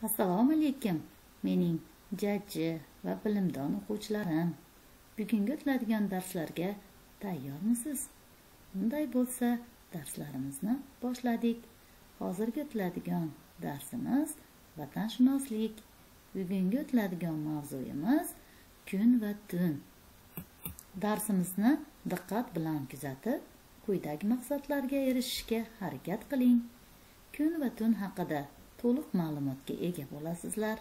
Assalomu alaykum, mening jajji va bilimdon o'quvchilarim. Bugungi o'tiladigan darslarga tayyormisiz? Bunday bo'lsa, darslarimizni boshladik. Hozirgi o'tiladigan darsimiz vatanshunoslik. Bugungi o'tiladigan mavzuyimiz kun va tun. Darsimizni diqqat bilan kuzatib, quyidagi maqsadlarga erishishga harakat qiling. Kun va tun haqida to'liq ma'lumotga ega bo'lasizlar.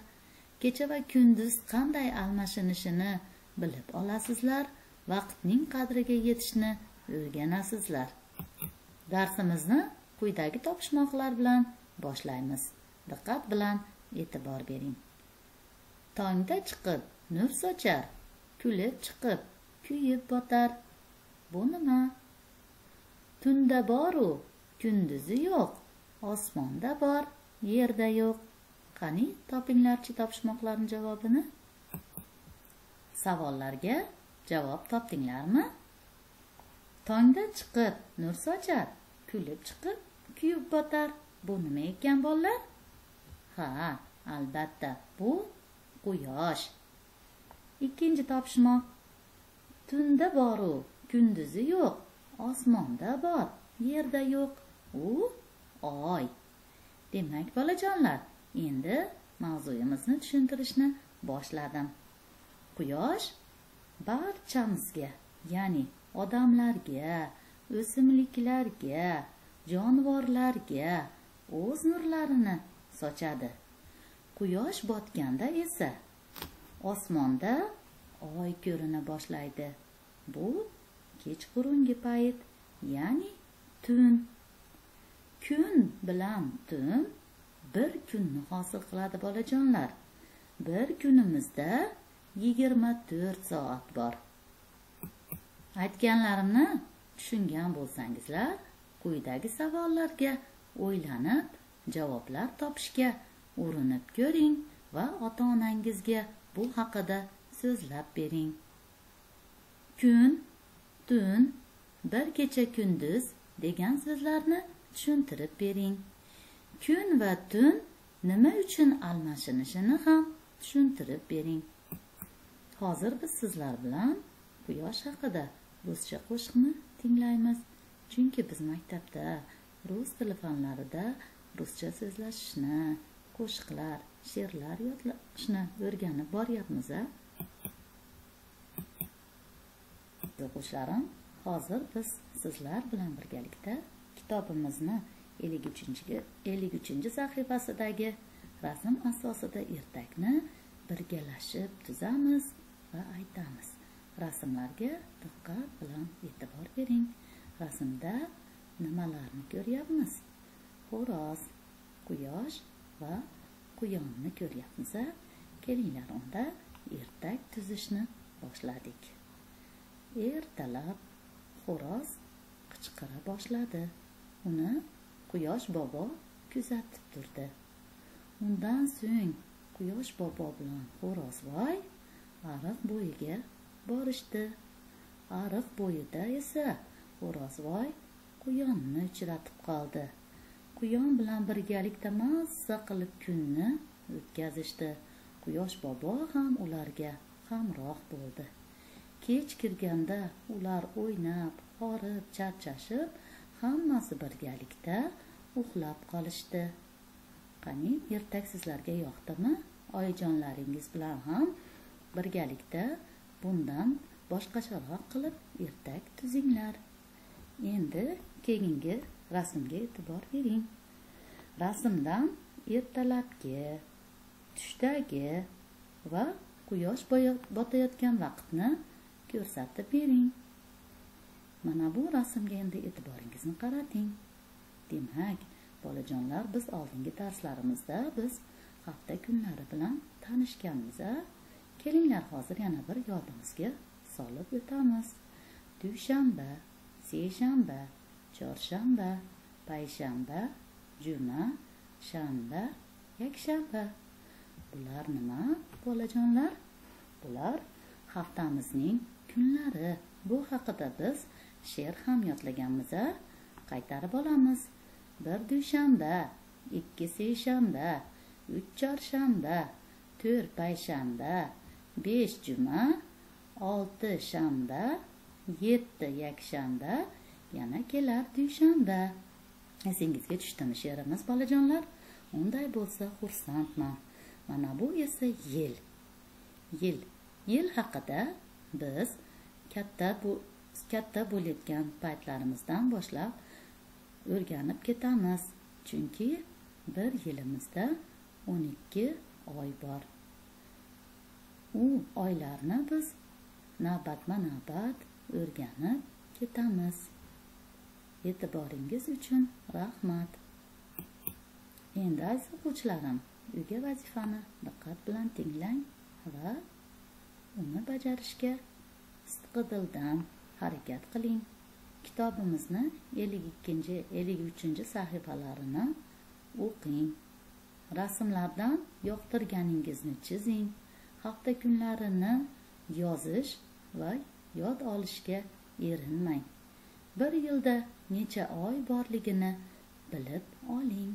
Kecha va kunduz qanday almashinishini bilib olasizlar. Vaqtning qadriga yetishni o'rganasizlar. Darsimizni quyidagi topishmoqlar bilan boshlaymiz. Diqqat bilan e'tibor bering. Tongda chiqib nur sochar, kulib chiqib kuyib botar. Bu nima? Tunda bor-u, kunduzi yo'q. Osmonda bor, yerda yo'q. Qani, topinglarchi topishmoqlarning javobini. Savollarga javob topdinglarmi? Tongda chiqib nur sochar, kulib chiqib kuyib botar. Bu nima ekan bolalar? Ha, albatta, bu quyosh. Ikkinchi topishmoq. Tunda bor-u, kunduzi yo'q. Osmonda bor, yerda yo'q. U oy. Demak, bolajonlar, endi mavzuyimizni tushuntirishni boshladim. Quyosh barchamizga, ya'ni odamlarga, o'simliklarga, jonivorlarga o'z nurlarini sochadi. Quyosh botganda esa osmonda oy ko'rina boshlaydi. Bu kechqurungi payt, ya'ni tun. Kun bilan tun bir kunni hosil qiladi bolajonlar. Bir kunimizda 24 soat bor. Aytganlarimni tushungan bo'lsangizlar, quyidagi savollarga o'ylanib, javoblar topishga urinib ko'ring va ota-onangizga bu haqida so'zlab bering. Kun, tun, bir kecha kunduz degan so'zlarni tushuntirib bering. Kun va tun nima uchun almashinishini ham tushuntirib bering. Hozir biz sizlar bilan quyosh haqida ruscha qo'shiqni tinglaymiz. Chunki biz maktabda rus tili fanlarida ruscha so'zlashishni, qo'shiqlar, she'rlar yodlashni o'rganib boryapmiz. O'quvchilarim, hozir biz sizlar bilan birgalikda kitobimizni 53 sahifasidagi rasm asosida ertakni birgalashib tuzamiz va aytamiz. Rasmlarga diqqat bilan e'tibor bering. Rasmda nimalarni ko'ryapmiz? Xo'roz, quyosh va quyonni ko'ryapmiz. Kelinglar, unda ertak tuzishni boshladik. Ertalab xo'roz qichqira boshladi. Uni Quyosh bobo kuzatib turdi. Undan so'ng Quyosh bobo bilan xo'rozvoy ariq bo'yiga borishdi. Ariq bo'yida esa xo'rozvoy quyonni uchratib qoldi. Quyon bilan birgalikda mazza qilib kunni o'tkazishdi. Quyosh bobo ham ularga hamroh bo'ldi. Kech kirganda ular o'ynab, horib, charchashib, hammasi birgalikda uxlab qolishdi. Qani, ertak sizlarga yoqdimi? Oyijonlaringiz bilan ham birgalikda bundan boshqacharoq qilib ertak tuzinglar. Endi keyingi rasmga e'tibor bering. Rasmdan ertalabki, tushdagi va quyosh botayotgan vaqtni ko'rsatib bering. Mana bu rasmga endi e'tiboringizni qarating. Demak, bolajonlar, biz oldingi darslarimizda biz hafta kunlari bilan tanishganmiz. Kelinglar, hozir yana bir yodimizga solib o'tamiz. Dushanba, seshanba, chorshanba, payshanba, juma, shanba, yakshanba. Bular nima, bolajonlar? Bular haftamizning kunlari. Bu haqida biz she'r ham yodlaganmiz. Qaytarib olamiz. Bir dushanba, ikki seshanba, 3 chorshanba, 4 payshanba, 5 juma, 6 shanba, 7 yakshanba, yana kelar dushanba. Esingizga tushdimi she'rimiz bolajonlar? Unday bo'lsa xursandman. Mana bu esa yil. Yil haqida biz katta bo'layotgan paytlarimizdan boshlab o'rganib ketamiz. Chunki bir yilimizda 12 oy bor. U oylarni biz navbatma-navbat o'rganib ketamiz. E'tiboringiz uchun rahmat. Endi aziz o'quvchilarim, uyga vazifani diqqat bilan tinglang va uni bajarishga sidqidildan harakat qiling. Kitobimizni 52-53 sahifalarini o'qing. Rasmlardan yoqtirganingizni chizing. Hafta kunlarini yozish va yod olishga erinmang. Bir yilda necha oy borligini bilib oling.